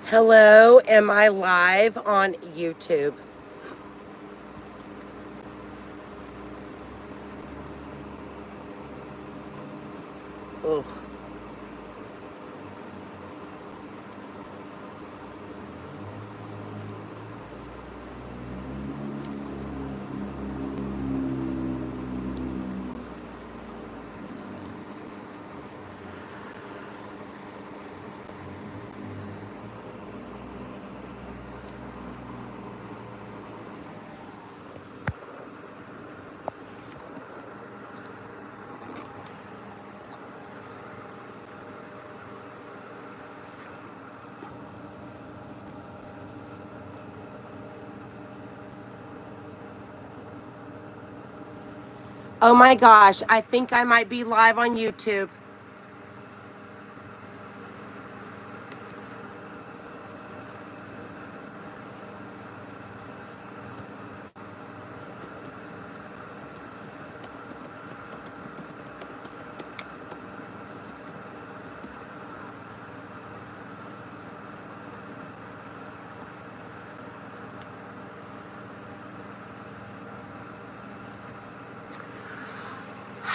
Hello, am I live on YouTube? Ugh. Oh my gosh, I think I might be live on YouTube.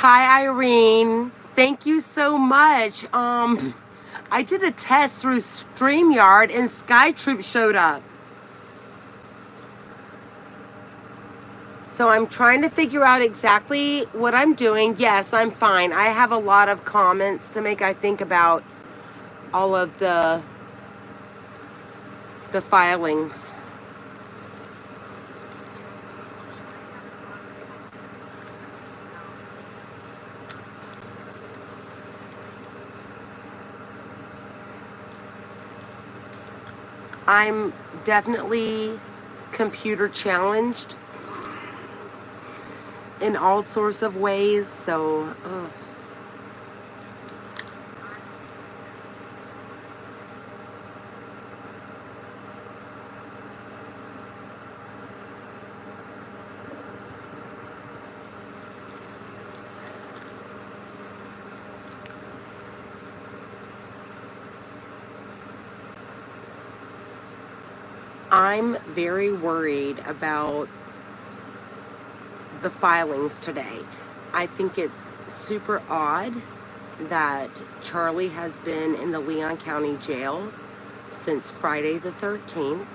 Hi, Irene. Thank you so much. I did a test through StreamYard and SkyTroop showed up. So I'm trying to figure out exactly what I'm doing. Yes, I'm fine. I have a lot of comments to make, I think, about all of the filings. I'm definitely computer challenged in all sorts of ways, so I'm very worried about the filings today. I think it's super odd that Charlie has been in the Leon County Jail since Friday the 13th.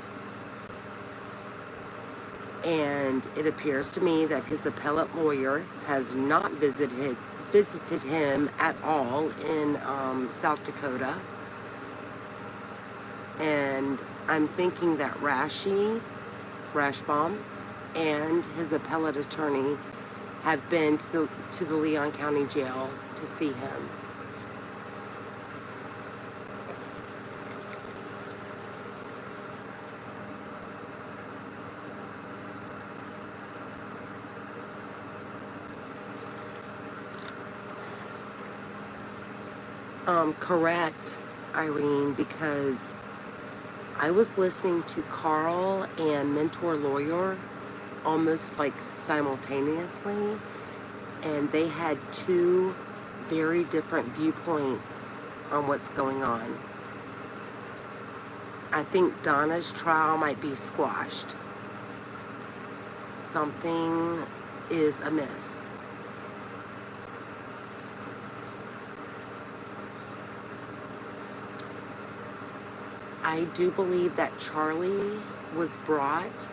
And it appears to me that his appellate lawyer has not visited him at all in South Dakota. And I'm thinking that Rashbaum, and his appellate attorney have been to the Leon County Jail to see him. Correct, Irene, because I was listening to Carl and Mentor Lawyer almost like simultaneously, and they had two very different viewpoints on what's going on. I think Donna's trial might be squashed. Something is amiss. I do believe that Charlie was brought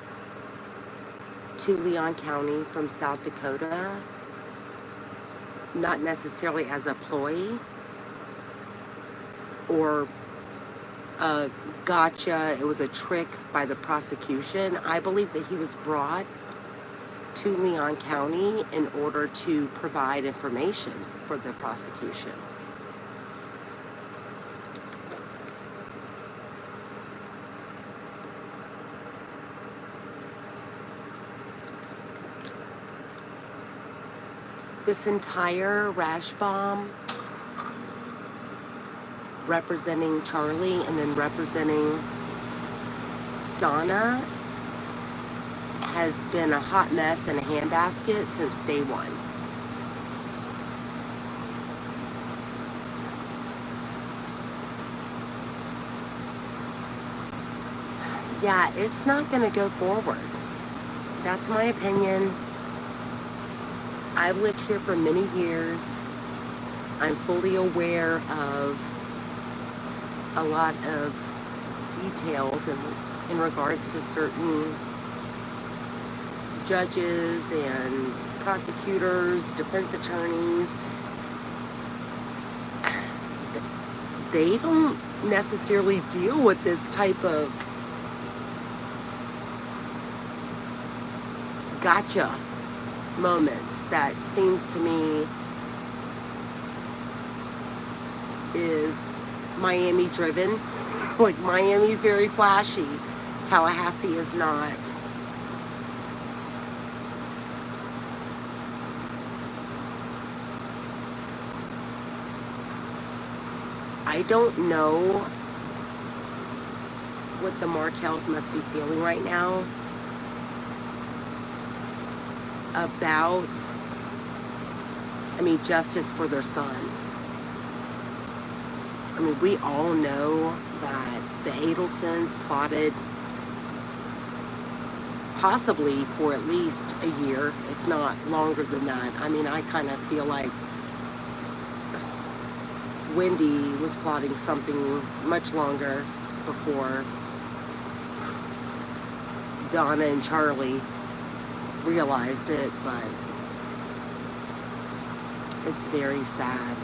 to Leon County from South Dakota, not necessarily as a ploy or a gotcha, it was a trick by the prosecution. I believe that he was brought to Leon County in order to provide information for the prosecution. This entire rash bomb representing Charlie and then representing Donna has been a hot mess and a handbasket since day one. yeah, it's not going to go forward. That's my opinion. I've lived here for many years. I'm fully aware of a lot of details in regards to certain judges and prosecutors, defense attorneys. They don't necessarily deal with this type of gotcha moments that seems to me is Miami driven. Like, Miami's very flashy. Tallahassee is not. I don't know what the Markels must be feeling right now about, justice for their son. We all know that the Adelsons plotted possibly for at least a year, if not longer than that. I kind of feel like Wendy was plotting something much longer before Donna and Charlie realized it, but it's very sad.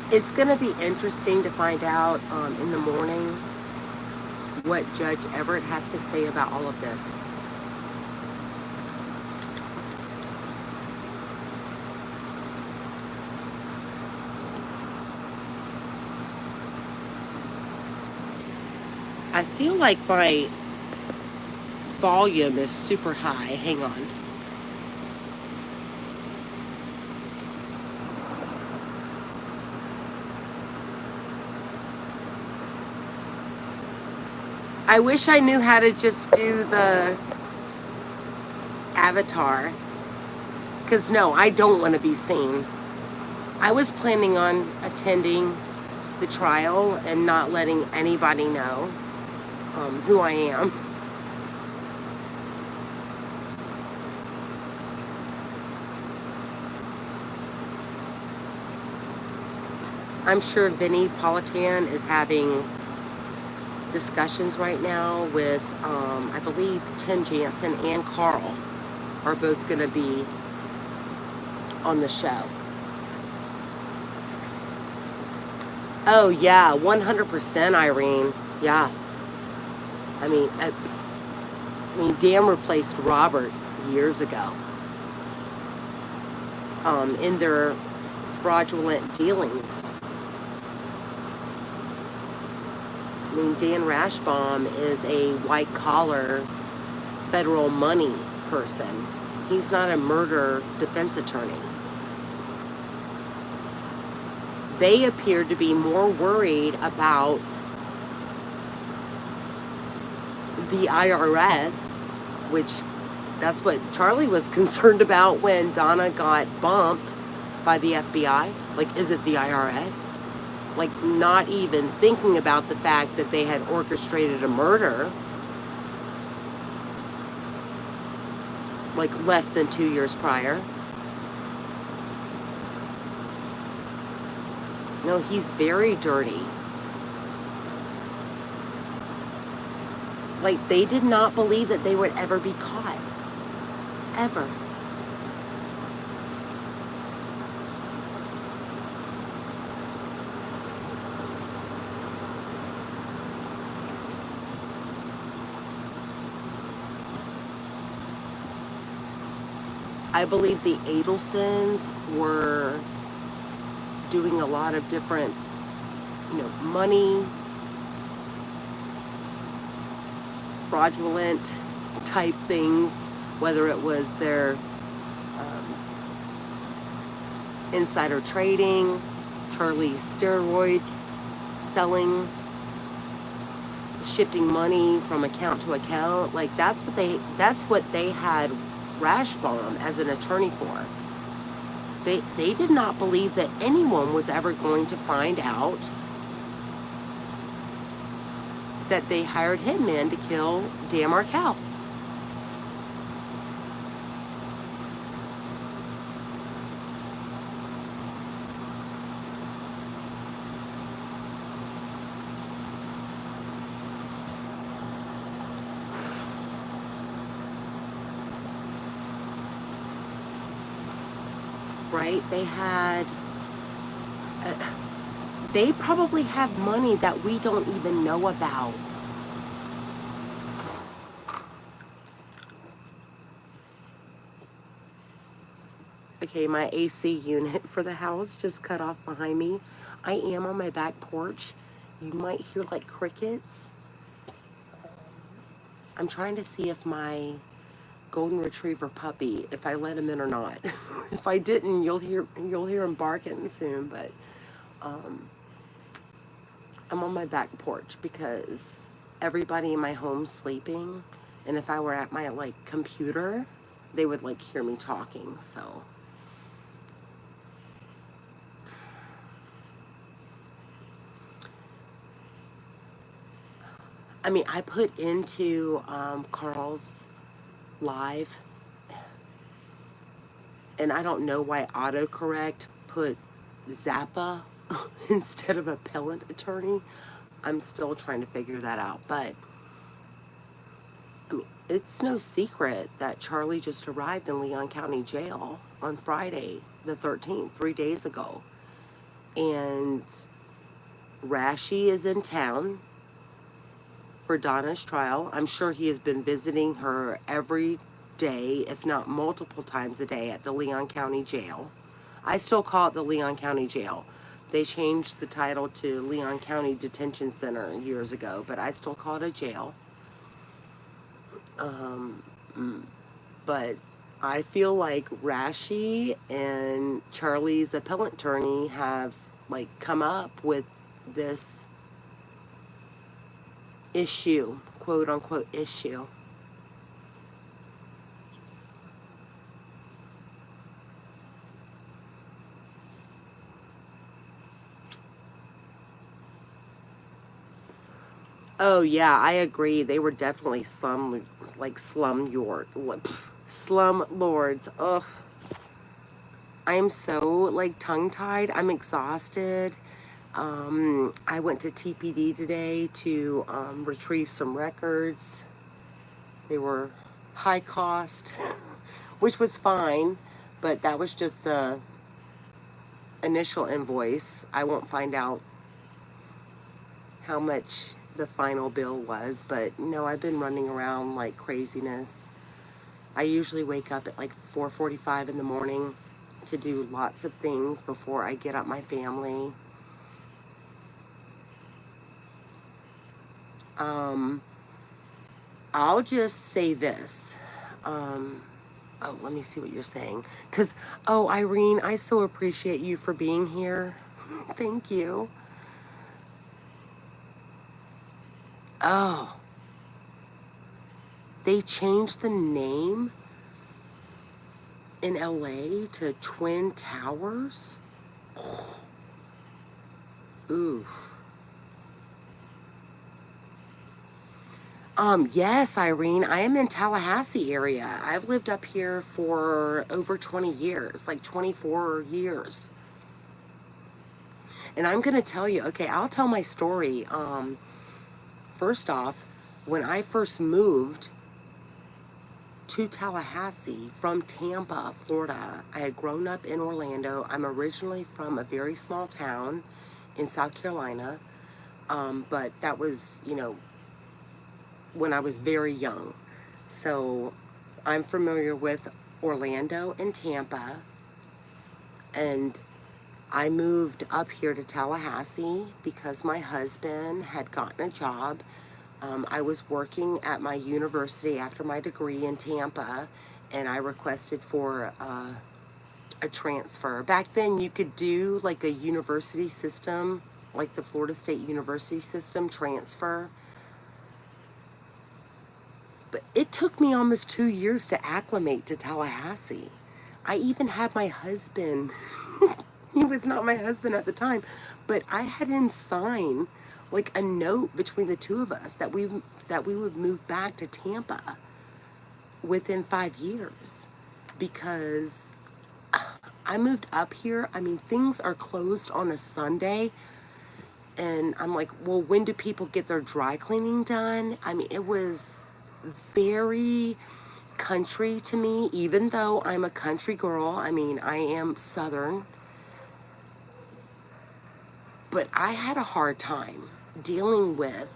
It's going to be interesting to find out in the morning what Judge Everett has to say about all of this. I feel like my volume is super high. Hang on. I wish I knew how to just do the avatar. Because no, I don't want to be seen. I was planning on attending the trial and not letting anybody know who I am. I'm sure Vinnie Politan is having discussions right now with, I believe Tim Jansen and Carl are both going to be on the show. Oh yeah, 100% Irene. Yeah. Dan replaced Robert years ago in their fraudulent dealings. Dan Rashbaum is a white-collar federal money person. He's not a murder defense attorney. They appear to be more worried about the IRS, which that's what Charlie was concerned about when Donna got bumped by the FBI. Like, is it the IRS? Like, not even thinking about the fact that they had orchestrated a murder like less than 2 years prior. No, he's very dirty. Like, they did not believe that they would ever be caught. Ever. I believe the Adelsons were doing a lot of different, money, fraudulent type things, whether it was their insider trading, Charlie's steroid selling, shifting money from account to account. Like, that's what they had Rashbaum as an attorney for. They did not believe that anyone was ever going to find out that they hired hitmen to kill Dan Markel. Right? They probably have money that we don't even know about. Okay, my AC unit for the house just cut off behind me. I am on my back porch. You might hear like crickets. I'm trying to see if my golden retriever puppy, if I let him in or not. If I didn't, you'll hear him barking soon, but I'm on my back porch because everybody in my home's sleeping, and if I were at my like computer, they would like hear me talking. So I mean, I put into Carl's live, and I don't know why autocorrect put Zappa instead of appellant attorney. I'm still trying to figure that out, but I mean, it's no secret that Charlie just arrived in Leon County Jail on Friday, the 13th, 3 days ago. And Rashi is in town for Donna's trial. I'm sure he has been visiting her every day, if not multiple times a day, at the Leon County Jail. I still call it the Leon County Jail. They changed the title to Leon County Detention Center years ago, but I still call it a jail. But I feel like Rashi and Charlie's appellant attorney have like come up with this issue, quote unquote issue. Oh yeah, I agree. They were definitely slum lords. Ugh. I am so like tongue tied. I'm exhausted. I went to TPD today to retrieve some records. They were high cost, which was fine, but that was just the initial invoice. I won't find out how much the final bill was, but no, I've been running around like craziness. I usually wake up at like 4:45 in the morning to do lots of things before I get up my family. I'll just say this. Oh, let me see what you're saying. Oh, Irene, I so appreciate you for being here. Thank you. Oh, they changed the name in LA to Twin Towers? Ooh. Yes, Irene, I am in Tallahassee area. I've lived up here for over 20 years, like 24 years. And I'm going to tell you, okay, I'll tell my story. First off, when I first moved to Tallahassee from Tampa, Florida, I had grown up in Orlando. I'm originally from a very small town in South Carolina, but that was, when I was very young. So I'm familiar with Orlando and Tampa, and I moved up here to Tallahassee because my husband had gotten a job. I was working at my university after my degree in Tampa, and I requested for a transfer. Back then, you could do like a university system, like the Florida State University system transfer. But it took me almost 2 years to acclimate to Tallahassee. I even had my husband, he was not my husband at the time, but I had him sign like a note between the two of us that we would move back to Tampa within 5 years, because I moved up here. I mean, things are closed on a Sunday. And I'm like, well, when do people get their dry cleaning done? I mean, it was very country to me, even though I'm a country girl. I mean, I am Southern. But I had a hard time dealing with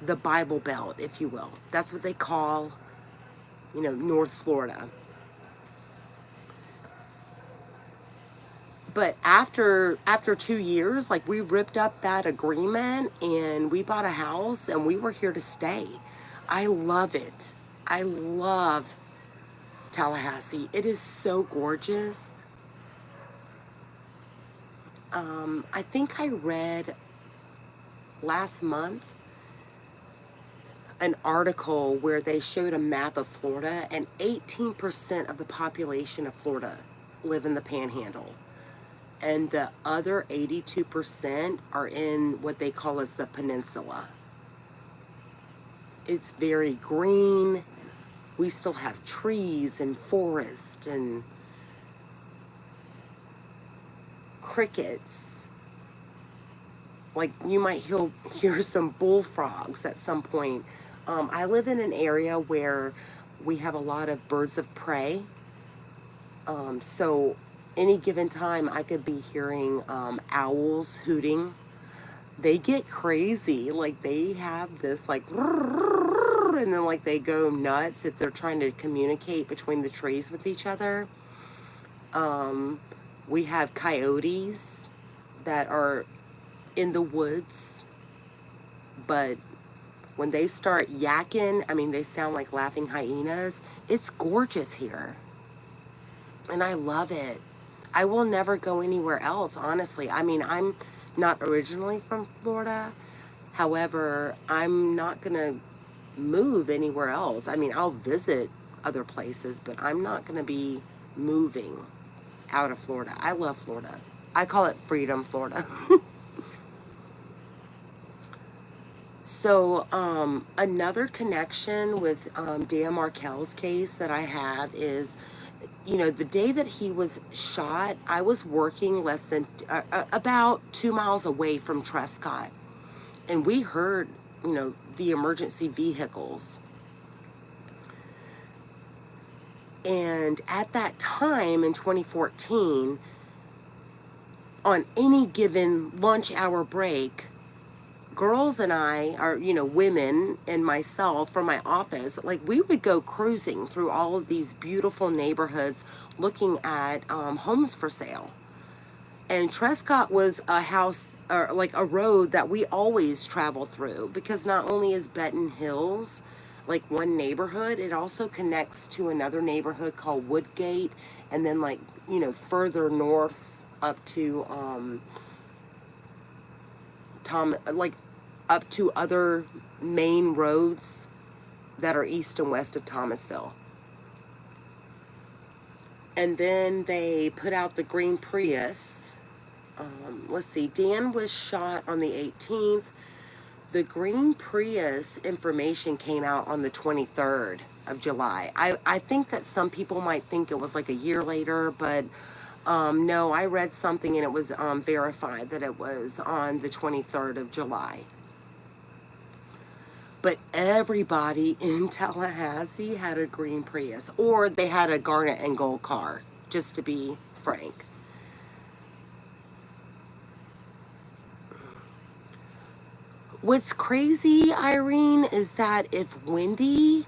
the Bible Belt, if you will. That's what they call, North Florida. But after 2 years, like, we ripped up that agreement and we bought a house and we were here to stay. I love it. I love Tallahassee. It is so gorgeous. I think I read last month an article where they showed a map of Florida, and 18% of the population of Florida live in the Panhandle. And the other 82% are in what they call as the peninsula. It's very green. We still have trees and forest and crickets. Like, you might hear some bullfrogs at some point. I live in an area where we have a lot of birds of prey. So any given time I could be hearing owls hooting. They get crazy. Like, they have this like, and then like they go nuts if they're trying to communicate between the trees with each other. We have coyotes that are in the woods, but when they start yakking, I mean, they sound like laughing hyenas. It's gorgeous here, and I love it. I will never go anywhere else, honestly. I mean, I'm not originally from Florida. However, I'm not going to move anywhere else. I mean, I'll visit other places, but I'm not going to be moving out of Florida. I love Florida. I call it Freedom Florida. So, another connection with Dan Markel's case that I have is, the day that he was shot, I was working less than about 2 miles away from Trescott, and we heard, the emergency vehicles. And at that time in 2014, on any given lunch hour break, girls and I, are women and myself from my office, like, we would go cruising through all of these beautiful neighborhoods looking at homes for sale. And Trescott was a house, or like a road that we always travel through, because not only is Benton Hills like one neighborhood, it also connects to another neighborhood called Woodgate, and then like, further north up to up to other main roads that are east and west of Thomasville. And then they put out the green Prius. Let's see, Dan was shot on the 18th. The green Prius information came out on the 23rd of July. I think that some people might think it was like a year later, but no, I read something and it was verified that it was on the 23rd of July. But everybody in Tallahassee had a green Prius, or they had a garnet and gold car, just to be frank. What's crazy, Irene, is that if Wendy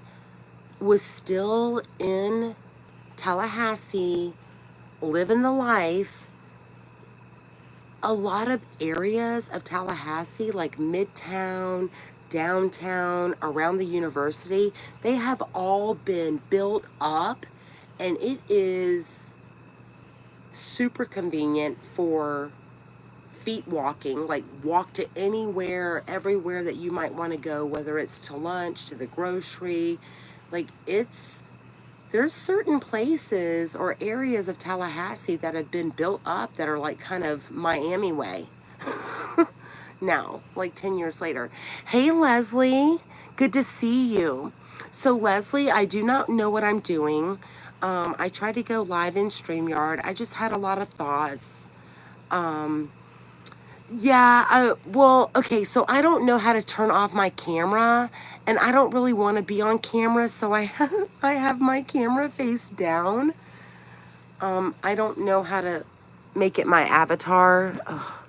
was still in Tallahassee, living the life, a lot of areas of Tallahassee, like Midtown, downtown, around the university, they have all been built up, and it is super convenient for feet walking, like walk to anywhere, everywhere that you might want to go, whether it's to lunch, to the grocery. Like, there's certain places or areas of Tallahassee that have been built up that are like kind of Miami way. Now, like 10 years later. Hey, Leslie, good to see you. So, Leslie, I do not know what I'm doing. I tried to go live in StreamYard. I just had a lot of thoughts. Well, okay, so I don't know how to turn off my camera, and I don't really want to be on camera, so I I have my camera face down. I don't know how to make it my avatar. Ugh,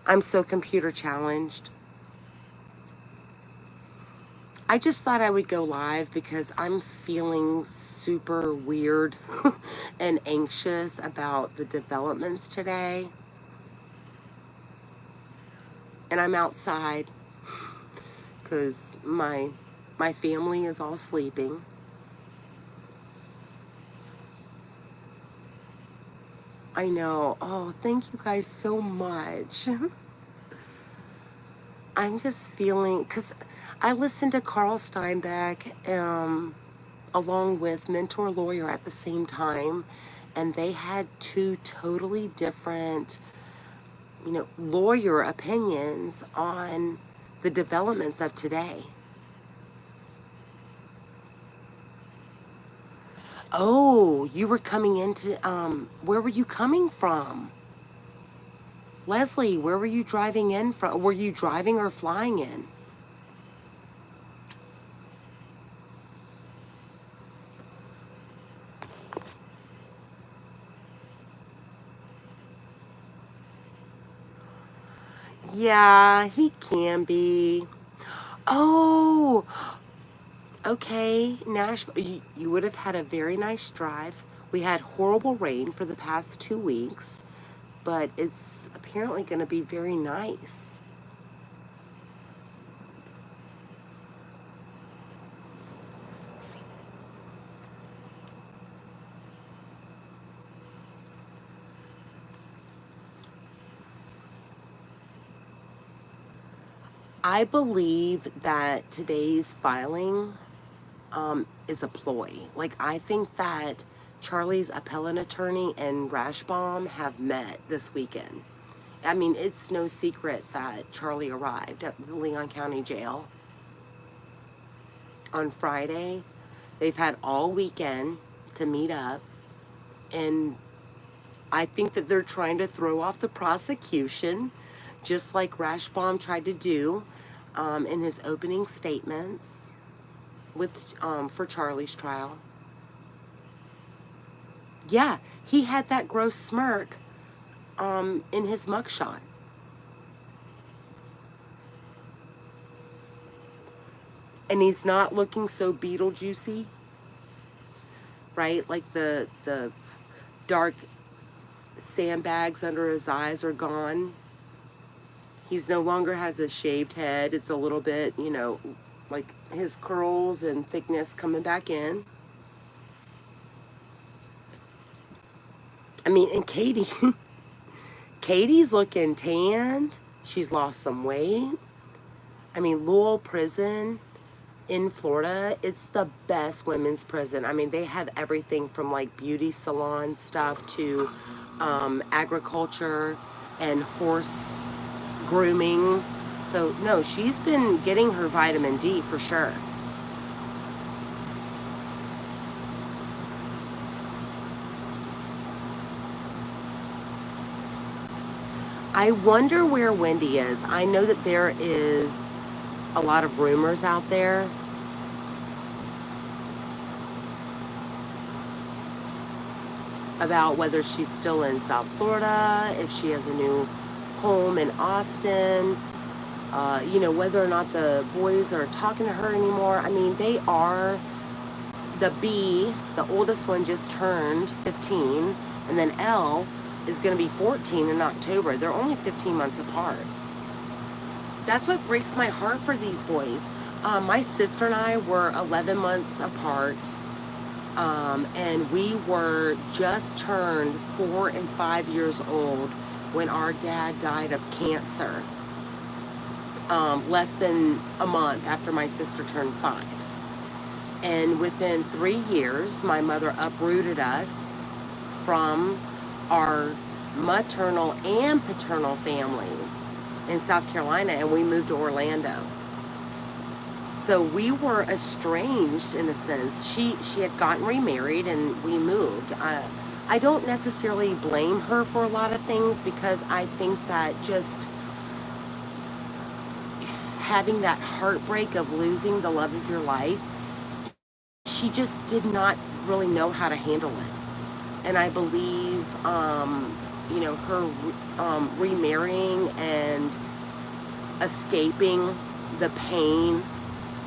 I'm so computer challenged. I just thought I would go live because I'm feeling super weird and anxious about the developments today. And I'm outside because my family is all sleeping. I know. Oh, thank you guys so much. I'm just feeling, because I listened to Carl Steinbeck along with Mentor Lawyer at the same time, and they had two totally different, lawyer opinions on the developments of today. Oh, you were coming into, where were you coming from? Leslie, where were you driving in from? Were you driving or flying in? Yeah, he can be. Oh, okay. Nashville, you would have had a very nice drive. We had horrible rain for the past 2 weeks, but it's apparently going to be very nice. I believe that today's filing is a ploy. Like, I think that Charlie's appellant attorney and Rashbaum have met this weekend. I mean, it's no secret that Charlie arrived at the Leon County Jail on Friday. They've had all weekend to meet up, and I think that they're trying to throw off the prosecution, just like Rashbaum tried to do in his opening statements with for Charlie's trial. Yeah, he had that gross smirk in his mugshot. And he's not looking so Beetlejuicy, right? Like the dark sandbags under his eyes are gone. He's no longer has a shaved head. It's a little bit, like his curls and thickness coming back in. I mean, and Katie, Katie's looking tanned. She's lost some weight. I mean, Louisville Prison in Florida, it's the best women's prison. I mean, they have everything from like beauty salon stuff to agriculture and horse grooming. So, no, she's been getting her vitamin D for sure. I wonder where Wendy is. I know that there is a lot of rumors out there. About whether she's still in South Florida, if she has a new home in Austin, whether or not the boys are talking to her anymore. I mean, they are, the B, the oldest one just turned 15, and then L is going to be 14 in October. They're only 15 months apart. That's what breaks my heart for these boys. My sister and I were 11 months apart. And we were just turned 4 and 5 years old when our dad died of cancer. Less than a month after my sister turned 5. And within 3 years, my mother uprooted us from our maternal and paternal families in South Carolina, and we moved to Orlando. So we were estranged in a sense. She had gotten remarried, and we moved. I don't necessarily blame her for a lot of things, because I think that just having that heartbreak of losing the love of your life, she just did not really know how to handle it. And I believe, her remarrying and escaping the pain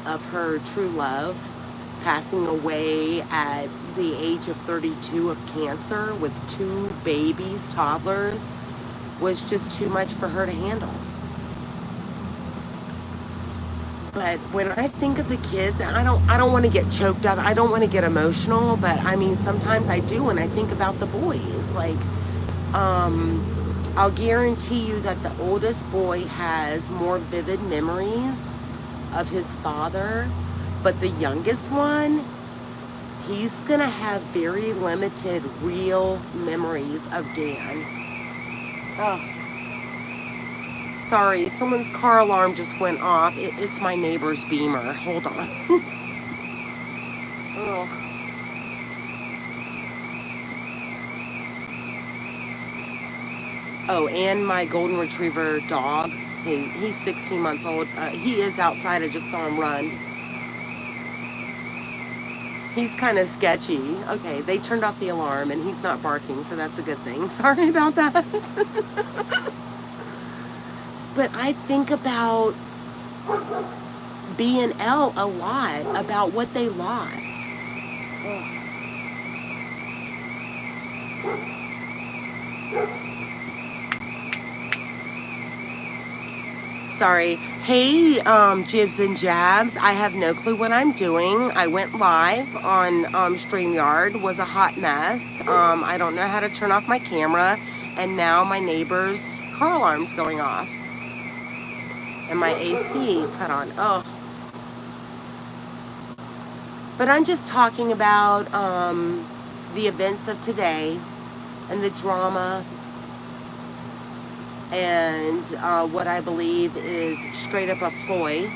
of her true love, passing away at the age of 32 of cancer with 2 babies, toddlers, was just too much for her to handle. But when I think of the kids, I don't want to get choked up. I don't want to get emotional, but I mean sometimes I do when I think about the boys. Like, I'll guarantee you that the oldest boy has more vivid memories of his father, but the youngest one, he's gonna have very limited real memories of Dan. Oh, sorry, someone's car alarm just went off. It's my neighbor's Beamer. Hold on. Oh. Oh, and my golden retriever dog. He's 16 months old. He is outside. I just saw him run. He's kind of sketchy. Okay, they turned off the alarm and he's not barking, so that's a good thing. Sorry about that. But I think about B and L a lot, about what they lost. Sorry. Hey, Jibs and Jabs. I have no clue what I'm doing. I went live on StreamYard, was a hot mess. I don't know how to turn off my camera, and now my neighbor's car alarm's going off, and my AC cut on. Oh, but I'm just talking about the events of today and the drama and what I believe is straight up a ploy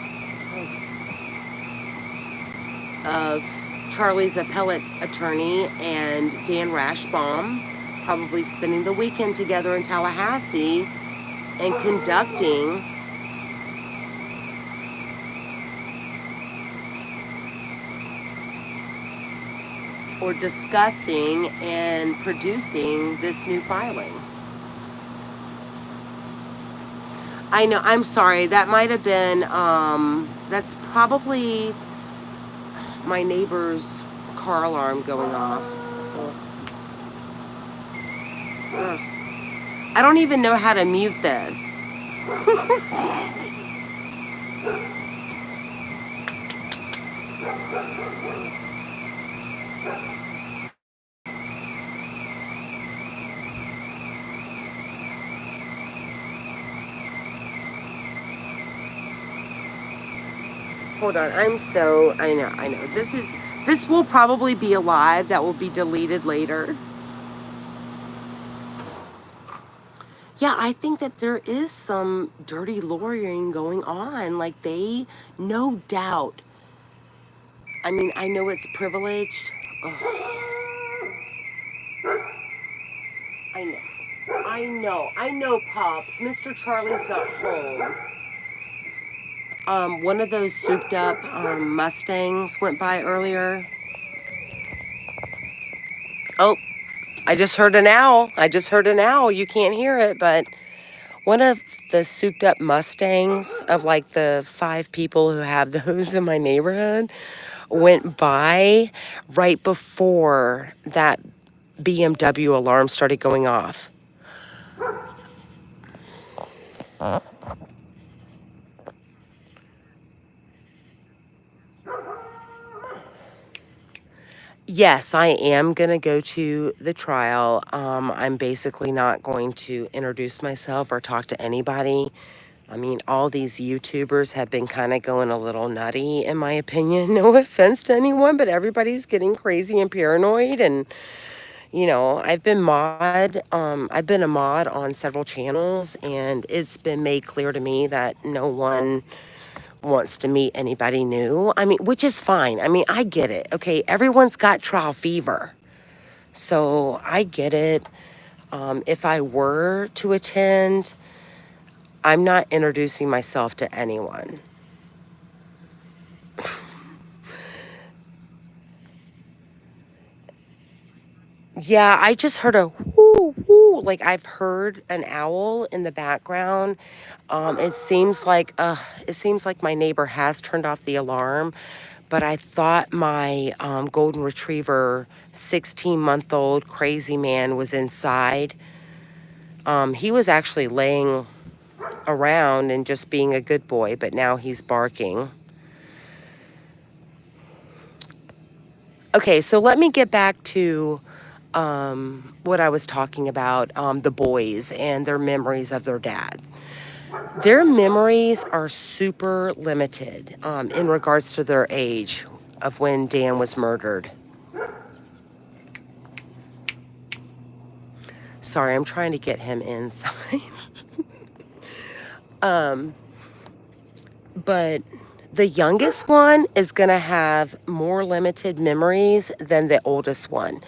of Charlie's appellate attorney and Dan Rashbaum probably spending the weekend together in Tallahassee and conducting or discussing and producing this new filing. I know, I'm sorry, that might have been, that's probably my neighbor's car alarm going off. Ugh. I don't even know how to mute this. Hold on, I know. This will probably be a live that will be deleted later. Yeah, I think that there is some dirty lawyering going on. Like, they, no doubt. I mean, I know it's privileged. Ugh, I know, Pop. Mr. Charlie's not home. One of those souped up Mustangs went by earlier. Oh, I just heard an owl. You can't hear it, but one of the souped up Mustangs, of like the 5 people who have those in my neighborhood, went by right before that BMW alarm started going off. Yes, I am going to go to the trial. I'm basically not going to introduce myself or talk to anybody I mean, all these YouTubers have been kind of going a little nutty, in my opinion. No offense to anyone, but everybody's getting crazy and paranoid. And, you know, I've been a mod on several channels, and it's been made clear to me that no one wants to meet anybody new. I mean, which is fine. I mean, I get it. Okay, everyone's got trial fever. So I get it. If I were to attend, I'm not introducing myself to anyone. Yeah, I just heard a whoo whoo. Like I've heard an owl in the background. It seems like my neighbor has turned off the alarm, but I thought my golden retriever, 16-month-old crazy man was inside. He was actually laying around and just being a good boy, but now he's barking. Okay, so let me get back to what I was talking about, the boys and their memories of their dad. Their memories are super limited in regards to their age of when Dan was murdered. Sorry, I'm trying to get him inside. But the youngest one is going to have more limited memories than the oldest one.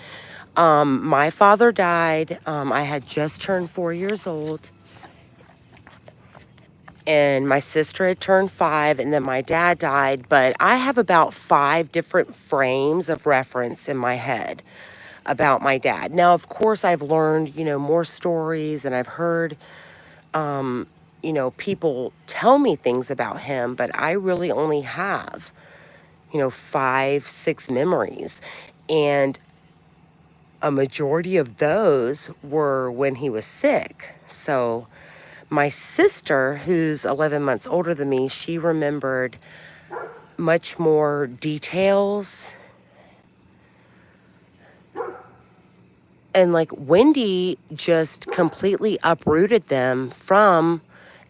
My father died. I had just turned 4 years old. And my sister had turned 5, and then my dad died. But I have about 5 different frames of reference in my head about my dad. Now, of course, I've learned, you know, more stories, and I've heard, you know, people tell me things about him, but I really only have, you know, 5, 6 memories. And a majority of those were when he was sick. So my sister, who's 11 months older than me, she remembered much more details. And like Wendy just completely uprooted them from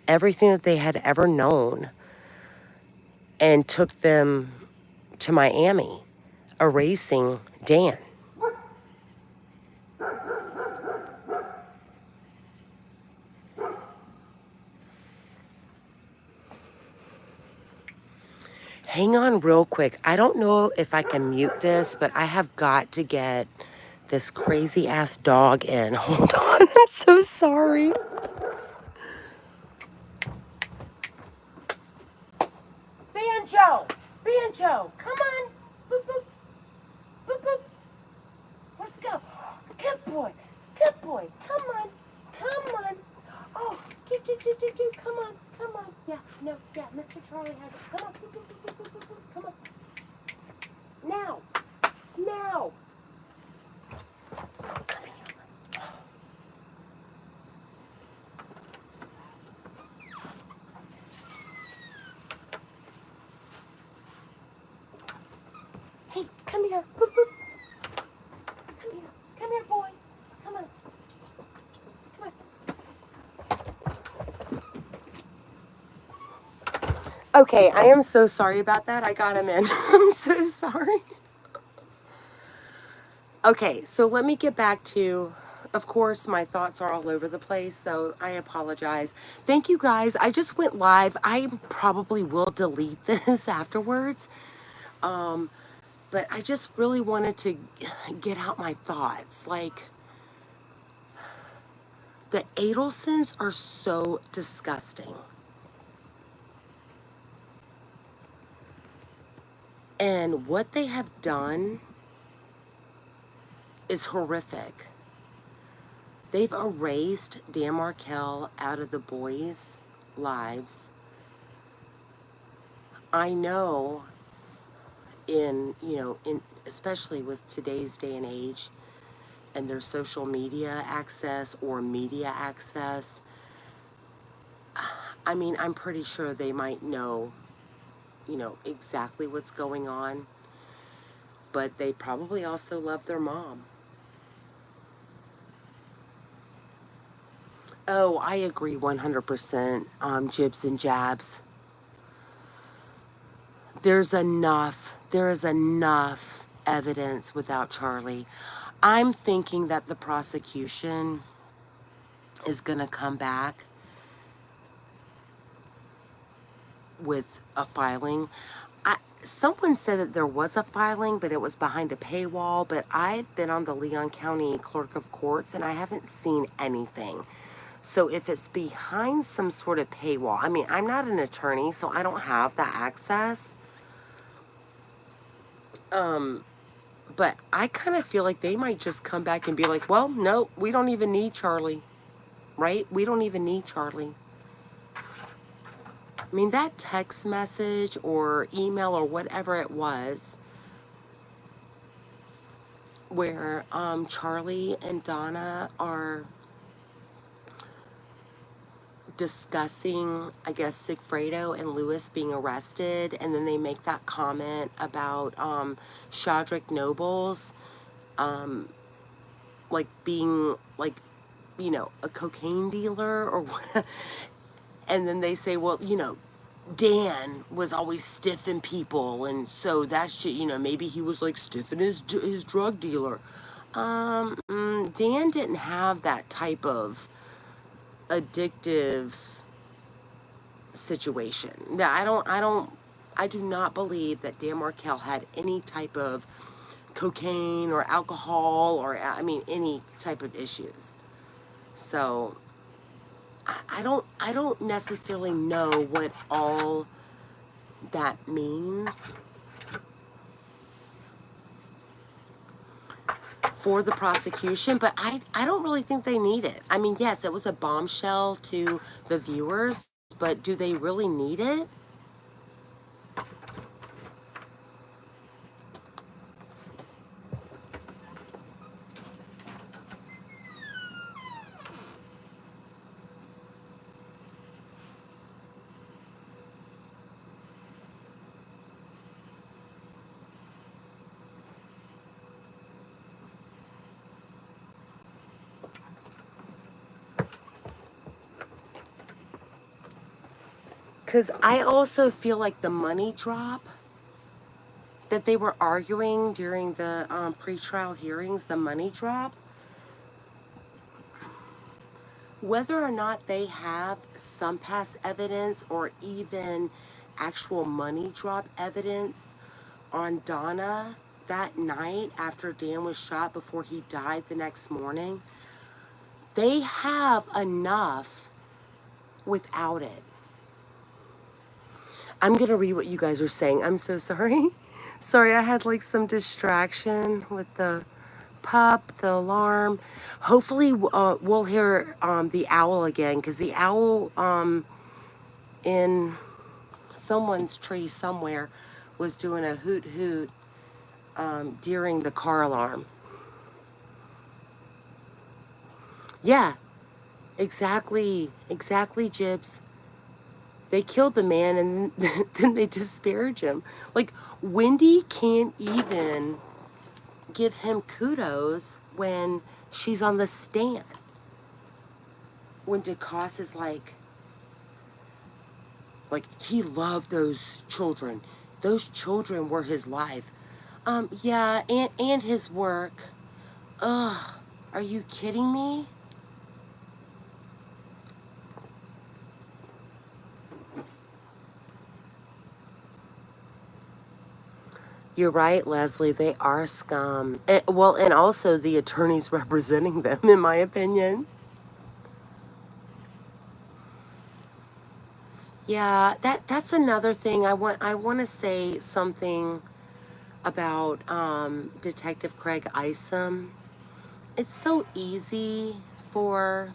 everything that they had ever known and took them to Miami, erasing Dan. Hang on real quick. I don't know if I can mute this, but I have got to get this crazy ass dog in. Hold on. I'm so sorry. Banjo! Banjo! Come on! Boop, boop. Boop, boop. Let's go. Good boy. Good boy. Come on. Come on. Oh, do. Come on. Come on. Yeah, no, yeah. Mr. Charlie has it. Come on. Boop, boop, boop, boop, boop, boop. Come on. Now. Now. Come here. Hey, come here. Boop, boop. Come here. Come here, boy. Come on. Come on. Okay, I am so sorry about that. I got him in. I'm so sorry. Okay, so let me get back to, of course, my thoughts are all over the place, so I apologize. Thank you guys. I just went live. I probably will delete this afterwards. But I just really wanted to get out my thoughts. Like, the Adelsons are so disgusting. And what they have done is horrific. They've erased Dan Markel out of the boys' lives. I know especially with today's day and age and their social media access or media access, I mean, I'm pretty sure they might know, exactly what's going on, but they probably also love their mom. Oh, I agree 100%, jibs and jabs. There is enough evidence without Charlie. I'm thinking that the prosecution is going to come back with a filing. Someone said that there was a filing, but it was behind a paywall. But I've been on the Leon County Clerk of Courts, and I haven't seen anything. So if it's behind some sort of paywall, I mean, I'm not an attorney, so I don't have that access. But I kind of feel like they might just come back and be like, well, no, we don't even need Charlie, right? We don't even need Charlie. I mean, that text message or email or whatever it was where Charlie and Donna are discussing, I guess, Sigfredo and Lewis being arrested, and then they make that comment about Shadrach Nobles, like being like, you know, a cocaine dealer or what. And then they say, well, you know, Dan was always stiffing people, and so that's, you know, maybe he was like stiffing his drug dealer. Dan didn't have that type of addictive situation. No, I do not believe that Dan Markel had any type of cocaine or alcohol or, I mean, any type of issues. So I don't necessarily know what all that means for the prosecution, but I don't really think they need it. I mean, yes, it was a bombshell to the viewers, but do they really need it? Because I also feel like the money drop that they were arguing during the pretrial hearings, the money drop, whether or not they have some past evidence or even actual money drop evidence on Donna that night after Dan was shot before he died the next morning, they have enough without it. I'm going to read what you guys are saying. I'm so sorry. Sorry, I had like some distraction with the pup, the alarm. Hopefully, we'll hear the owl again, because the owl in someone's tree somewhere was doing a hoot hoot during the car alarm. Yeah, exactly, Jibs. They killed the man and then they disparage him. Like, Wendy can't even give him kudos when she's on the stand. When DeCoste is like he loved those children. Those children were his life. Yeah, and his work. Ugh, are you kidding me? You're right, Leslie. They are scum. Well, and also the attorneys representing them, in my opinion. Yeah, that's another thing. I want to say something about Detective Craig Isom. It's so easy for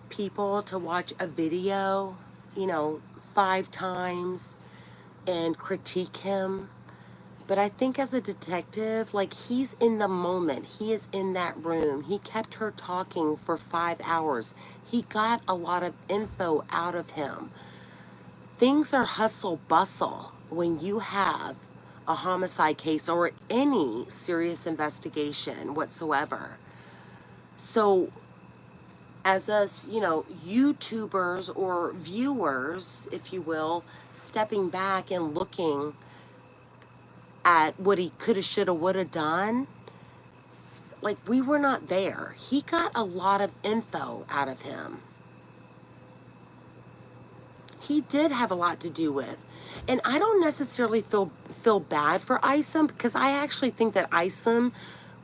people to watch a video, you know, 5 times and critique him. But I think as a detective, like, he's in the moment. He is in that room. He kept her talking for 5 hours. He got a lot of info out of him. Things are hustle bustle when you have a homicide case or any serious investigation whatsoever. So as us, you know, YouTubers or viewers, if you will, stepping back and looking at what he coulda, shoulda, woulda done, like we were not there. He got a lot of info out of him. He did have a lot to do with. And I don't necessarily feel bad for Isom, because I actually think that Isom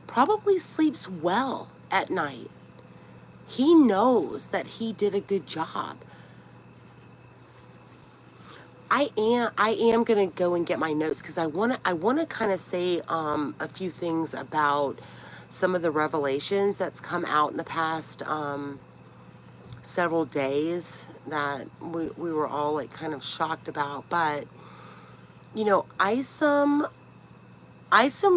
probably sleeps well at night. He knows that he did a good job. I am gonna go and get my notes, because I wanna kind of say a few things about some of the revelations that's come out in the past several days that we were all like kind of shocked about. But you know, Isom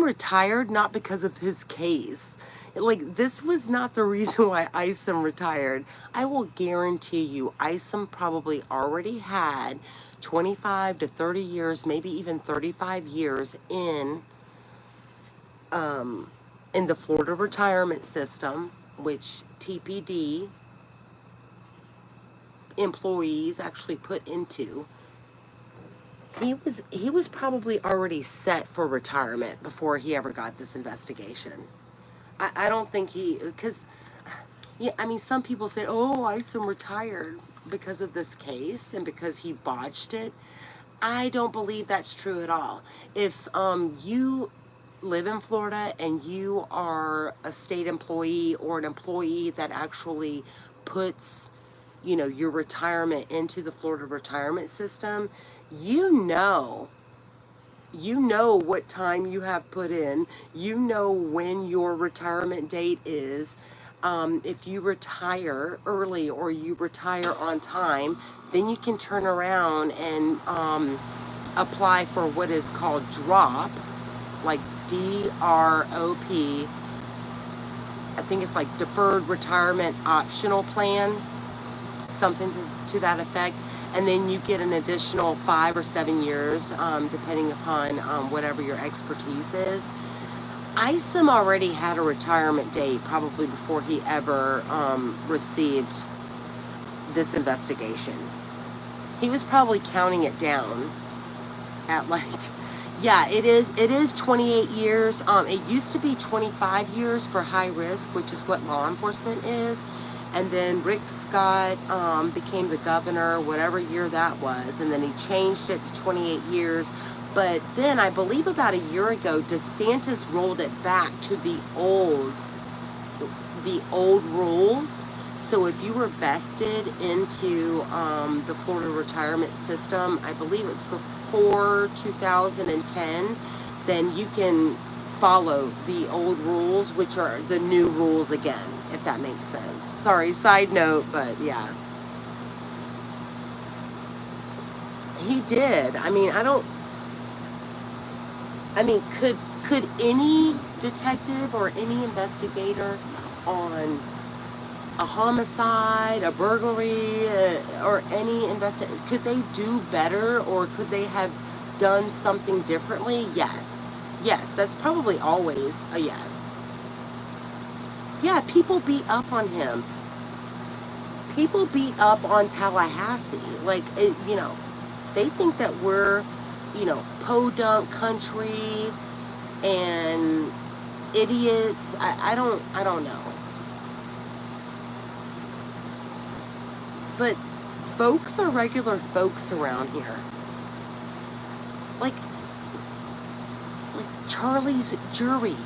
retired not because of his case. Like, this was not the reason why Isom retired. I will guarantee you, Isom probably already had 25 to 30 years, maybe even 35 years in the Florida retirement system, which TPD employees actually put into. He was probably already set for retirement before he ever got this investigation. I don't think because, yeah, I mean, some people say, oh, Isom retired because of this case and because he botched it. I don't believe that's true at all. If you live in Florida and you are a state employee or an employee that actually puts, you know, your retirement into the Florida retirement system, you know what time you have put in. You know when your retirement date is. If you retire early or you retire on time, then you can turn around and apply for what is called DROP, like DROP. I think it's like Deferred Retirement Optional Plan, something to that effect. And then you get an additional 5 or 7 years, depending upon whatever your expertise is. Isom already had a retirement date probably before he ever received this investigation. He was probably counting it down at like, yeah, it is 28 years. It used to be 25 years for high risk, which is what law enforcement is. And then Rick Scott became the governor, whatever year that was, and then he changed it to 28 years. But then I believe about a year ago, DeSantis rolled it back to the old rules. So if you were vested into the Florida retirement system, I believe it's before 2010, then you can follow the old rules, which are the new rules again, if that makes sense. Sorry, side note, but yeah. He did. I mean, could any detective or any investigator on a homicide, a burglary, or any could they do better, or could they have done something differently? Yes. Yes, that's probably always a yes. Yeah, people beat up on him. People beat up on Tallahassee. Like, you know, they think that we're, you know, podunk country and idiots. I don't know. But folks are regular folks around here. Like Charlie's Jury.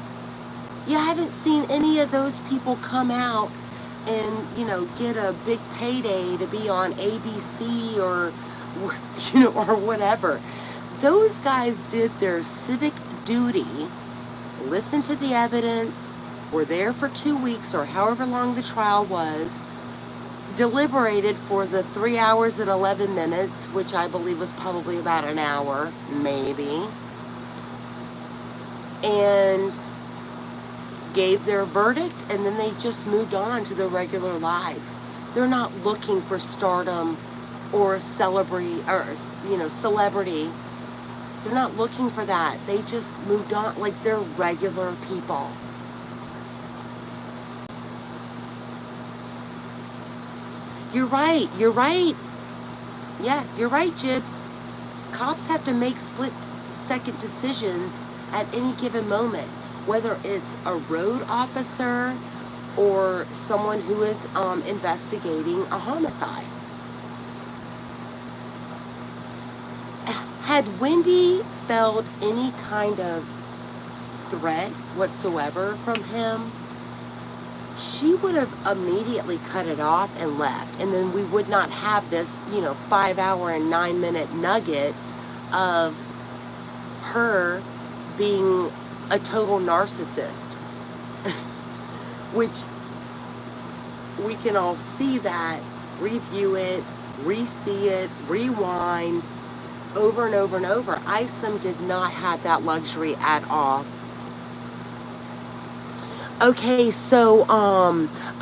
You haven't seen any of those people come out and, you know, get a big payday to be on ABC or, you know, or whatever. Those guys did their civic duty, listened to the evidence, were there for 2 weeks or however long the trial was, deliberated for the 3 hours and 11 minutes, which I believe was probably about an hour, maybe, and gave their verdict, and then they just moved on to their regular lives. They're not looking for stardom or celebrity. They're not looking for that. They just moved on like they're regular people. You're right. You're right. Yeah, you're right, Jibs. Cops have to make split-second decisions at any given moment, whether it's a road officer or someone who is investigating a homicide. Had Wendy felt any kind of threat whatsoever from him, she would have immediately cut it off and left. And then we would not have this, 5-hour and 9-minute nugget of her being a total narcissist. Which we can all see that, review it, re-see it, rewind, over and over and over. Isom did not have that luxury at all. Okay, so,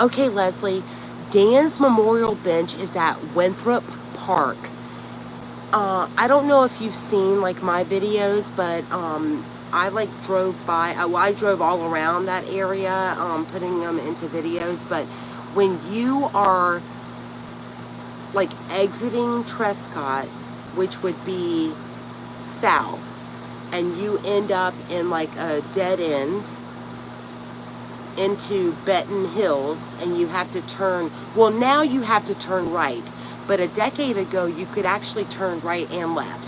okay, Leslie, Dan's memorial bench is at Winthrop Park. I don't know if you've seen, like, my videos, but, I, like, drove by, I drove all around that area, putting them into videos, but when you are, like, exiting Trescott, which would be south, and you end up in, like, a dead end into Benton Hills, and you have to turn, well, now you have to turn right, but a decade ago you could actually turn right and left,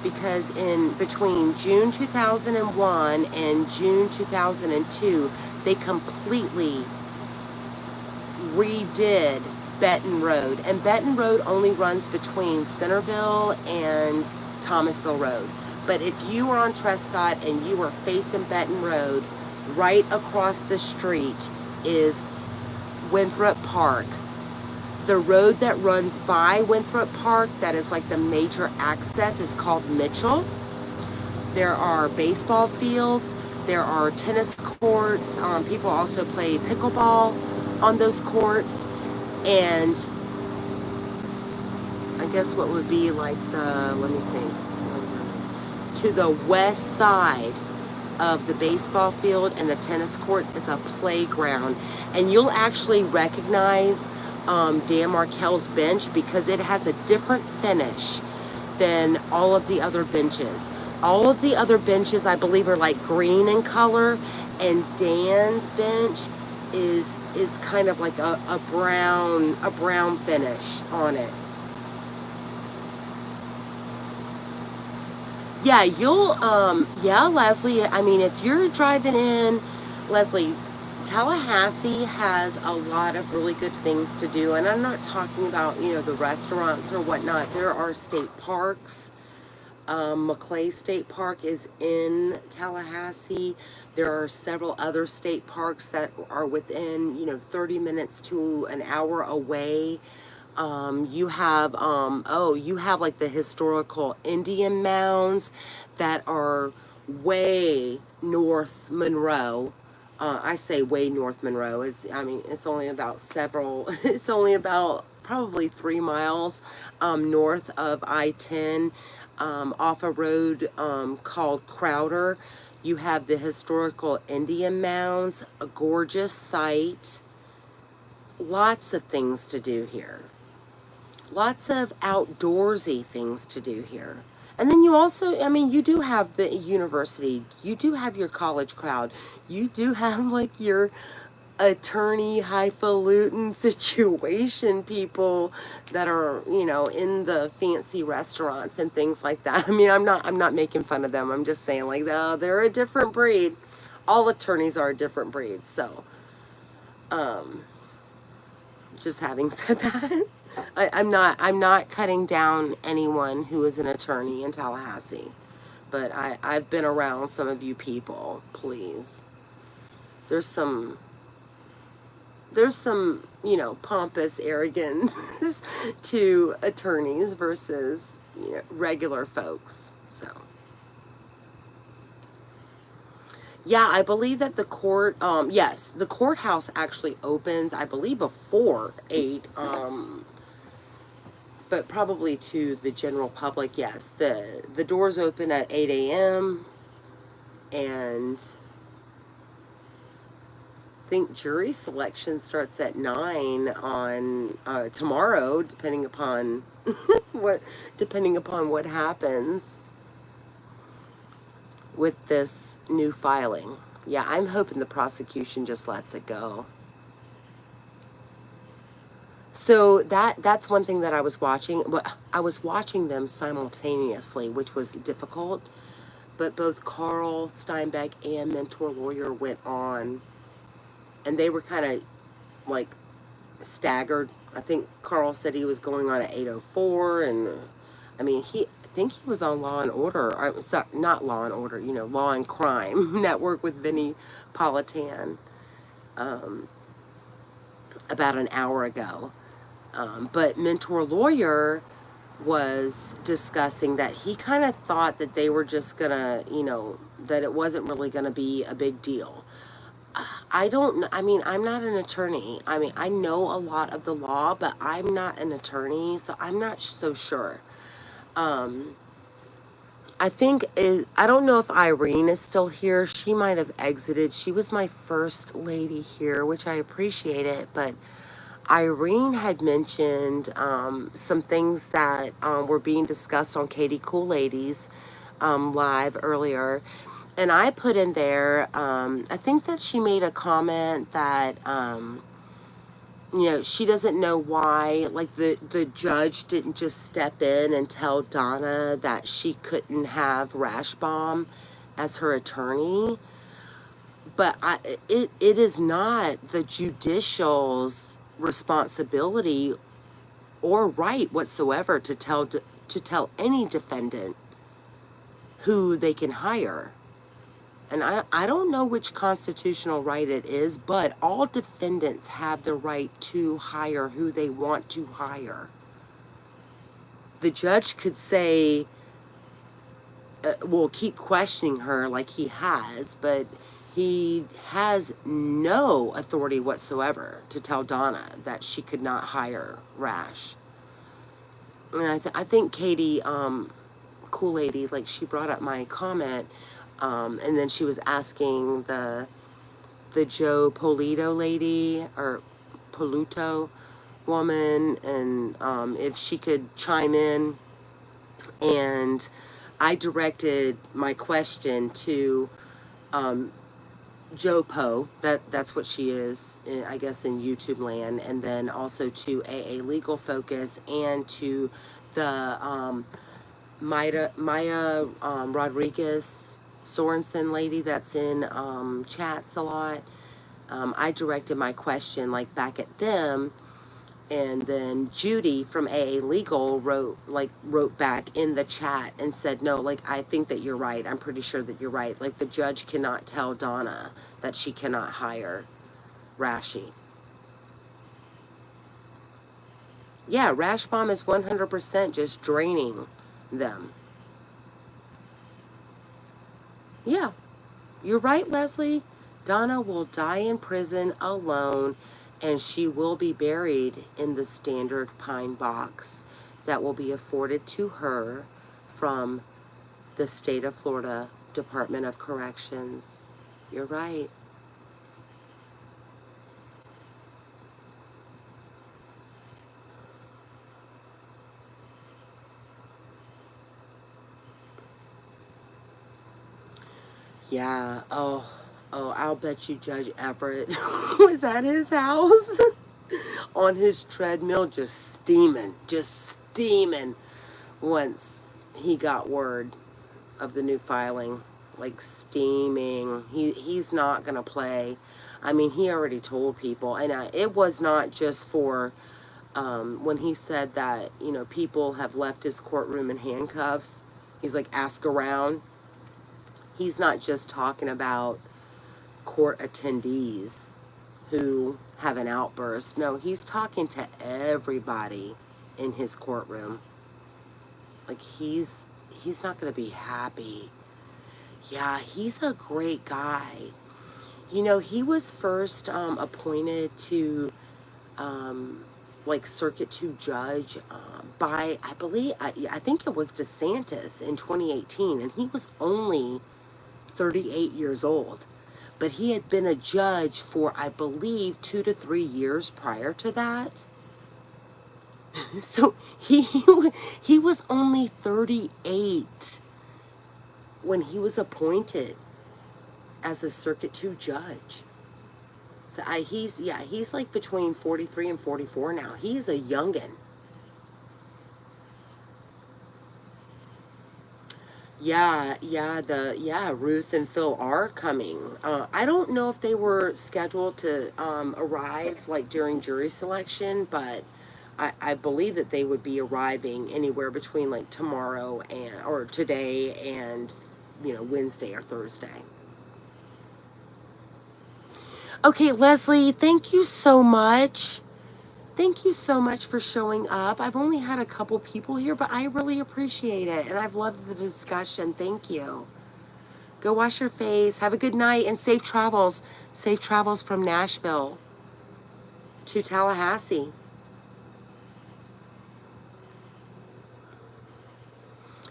because in between June 2001 and June 2002 they completely redid Benton Road, and Benton Road only runs between Centerville and Thomasville Road. But if you are on Trescott and you are facing Benton Road, right across the street is Winthrop Park. The road that runs by Winthrop Park, that is like the major access, is called Mitchell. There are baseball fields, there are tennis courts, people also play pickleball on those courts, and I guess what would be like the, let me think, to the west side of the baseball field and the tennis courts is a playground, and you'll actually recognize Dan Markel's bench because it has a different finish than all of the other benches. All of the other benches, I believe, are like green in color, and Dan's bench is kind of like a brown finish on it. Yeah, yeah, Leslie, I mean, if you're driving in, Leslie, Tallahassee has a lot of really good things to do, and I'm not talking about, the restaurants or whatnot. There are state parks. McClay State Park is in Tallahassee. There are several other state parks that are within, 30 minutes to an hour away. You have like the historical Indian mounds that are way north Monroe. I say way north Monroe. It's only about it's only about probably 3 miles north of I-10, off a road called Crowder. You have the historical Indian mounds, a gorgeous site. Lots of things to do here. Lots of outdoorsy things to do here. And then you also, you do have the university. You do have your college crowd. You do have, like, your attorney highfalutin situation people that are, in the fancy restaurants and things like that. I'm not making fun of them. I'm just saying, like, they're a different breed. All attorneys are a different breed. So, just having said that, I'm not cutting down anyone who is an attorney in Tallahassee, but I've been around some of you people. Please, there's some pompous arrogance to attorneys versus regular folks. So yeah, I believe that the court, yes, the courthouse actually opens, I believe, before 8, but probably to the general public, yes. The doors open at 8 a.m., and think jury selection starts at 9 on tomorrow, depending upon what happens with this new filing. Yeah, I'm hoping the prosecution just lets it go. So that's one thing that I was watching. But I was watching them simultaneously, which was difficult. But both Carl Steinbeck and Mentor Lawyer went on, and they were kind of like staggered. I think Carl said he was going on at 8:04, and I mean I think he was on Law and Order, or sorry, not Law and Order, Law and Crime Network with Vinnie Politan, about an hour ago. But Mentor Lawyer was discussing that he kind of thought that they were just gonna, that it wasn't really gonna be a big deal. I'm not an attorney. I mean, I know a lot of the law, but I'm not an attorney, so I'm not so sure. I think, I don't know if Irene is still here. She might have exited. She was my first lady here, which I appreciate it, but Irene had mentioned some things that were being discussed on Katie Cool Ladies live earlier. And I put in there, I think that she made a comment that, she doesn't know why, like, the judge didn't just step in and tell Donna that she couldn't have Rashbaum as her attorney. But it is not the judicial's responsibility or right whatsoever to tell any defendant who they can hire. And I don't know which constitutional right it is, but all defendants have the right to hire who they want to hire. The judge could say, well, keep questioning her like he has, but he has no authority whatsoever to tell Donna that she could not hire Rash. And I think Katie, Cool Lady, like, she brought up my comment, and then she was asking the Joe Polito lady, or Poluto woman, and if she could chime in. And I directed my question to Joe Poe, that's what she is, I guess, in YouTube land, and then also to AA Legal Focus, and to the Maya Rodriguez Sorensen lady that's in chats a lot. I directed my question like back at them, and then Judy from AA Legal wrote back in the chat and said, no, like, I think that you're right. I'm pretty sure that you're right. Like, the judge cannot tell Donna that she cannot hire Rashi. Yeah, Rashbaum is 100% just draining them. Yeah, you're right, Leslie. Donna will die in prison alone, and she will be buried in the standard pine box that will be afforded to her from the state of Florida Department of Corrections. You're right. Yeah, I'll bet you Judge Everett was at his house on his treadmill just steaming once he got word of the new filing. Like, steaming. He's not gonna play. I mean, he already told people, and it was not just for when he said that, people have left his courtroom in handcuffs. He's like, ask around. He's not just talking about court attendees who have an outburst. No, he's talking to everybody in his courtroom. Like, he's not going to be happy. Yeah, he's a great guy. He was first appointed to Circuit 2 judge by, I think it was DeSantis in 2018, and he was only 38 years old. But he had been a judge for, I believe, 2 to 3 years prior to that. So he was only 38 when he was appointed as a Circuit 2 judge. So he's like between 43 and 44 now. He's a youngin'. Ruth and Phil are coming. I don't know if they were scheduled to arrive like during jury selection, but I believe that they would be arriving anywhere between like tomorrow or today and, Wednesday or Thursday. Okay, Leslie, thank you so much. Thank you so much for showing up. I've only had a couple people here, but I really appreciate it. And I've loved the discussion. Thank you. Go wash your face. Have a good night and safe travels. Safe travels from Nashville to Tallahassee.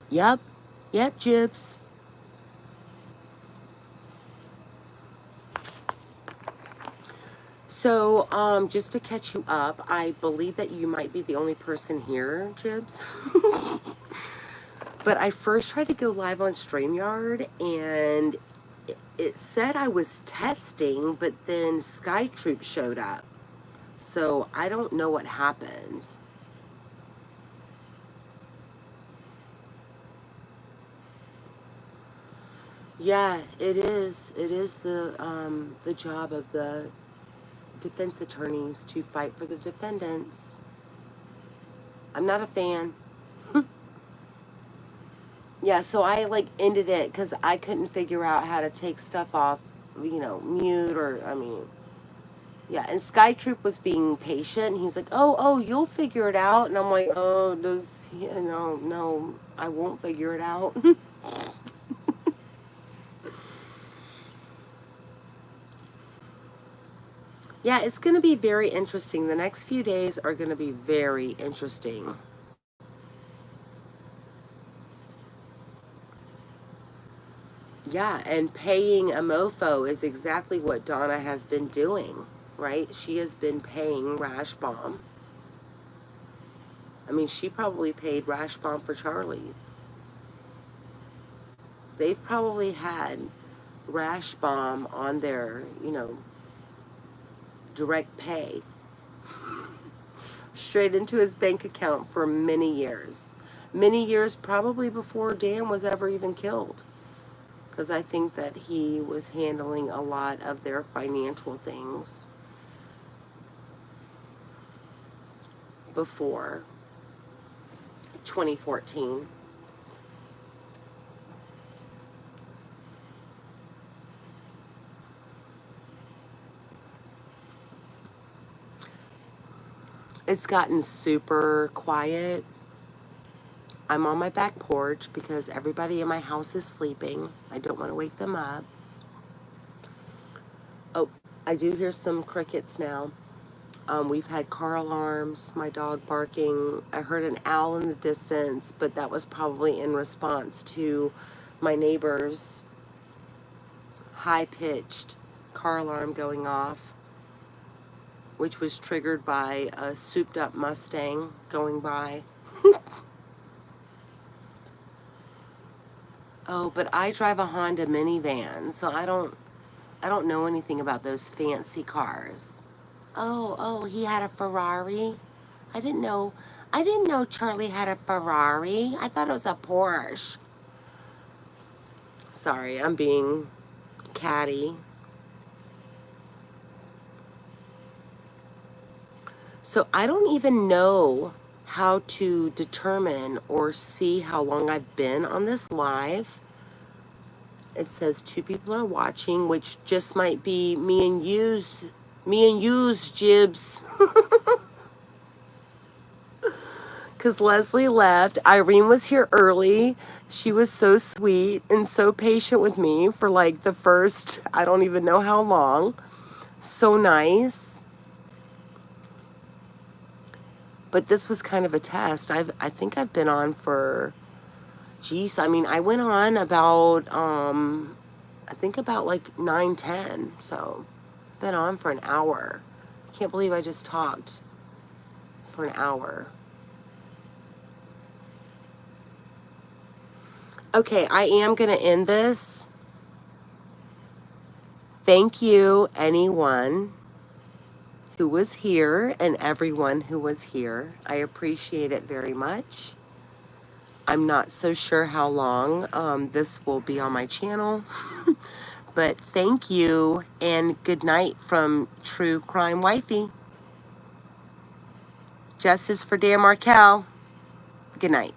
Yep, Jibs. So, just to catch you up, I believe that you might be the only person here, Jibs. But I first tried to go live on StreamYard, and it said I was testing, but then SkyTroop showed up. So, I don't know what happened. Yeah, it is. It is the job of the defense attorneys to fight for the defendants. I'm not a fan. Yeah, so I ended it because I couldn't figure out how to take stuff off, mute or, yeah. And SkyTroop was being patient. He's like, oh, you'll figure it out. And I'm like, oh, no, I won't figure it out. Yeah, it's going to be very interesting. The next few days are going to be very interesting. Yeah, and paying a mofo is exactly what Donna has been doing, right? She has been paying Rash Bomb. She probably paid Rash Bomb for Charlie. They've probably had Rash Bomb on their, direct pay straight into his bank account for many years. Many years probably before Dan was ever even killed. Because I think that he was handling a lot of their financial things before 2014. It's gotten super quiet. I'm on my back porch because everybody in my house is sleeping. I don't want to wake them up. Oh, I do hear some crickets now. We've had car alarms, my dog barking. I heard an owl in the distance, but that was probably in response to my neighbor's high-pitched car alarm going off, which was triggered by a souped-up Mustang going by. Oh, but I drive a Honda minivan, so I don't know anything about those fancy cars. Oh, he had a Ferrari? I didn't know Charlie had a Ferrari. I thought it was a Porsche. Sorry, I'm being catty. So I don't even know how to determine or see how long I've been on this live. It says 2 people are watching, which just might be me and you's Jibs. Because Leslie left. Irene was here early. She was so sweet and so patient with me for the first, I don't even know how long. So nice. But this was kind of a test. I think I've been on for, I went on about I think about like 9:10. So, been on for an hour. Can't believe I just talked for an hour. Okay, I am going to end this. Thank you, anyone who was here and everyone who was here. I appreciate it very much. I'm not so sure how long this will be on my channel, but thank you and good night from True Crime Wifey. Justice for Dan Markel. Good night.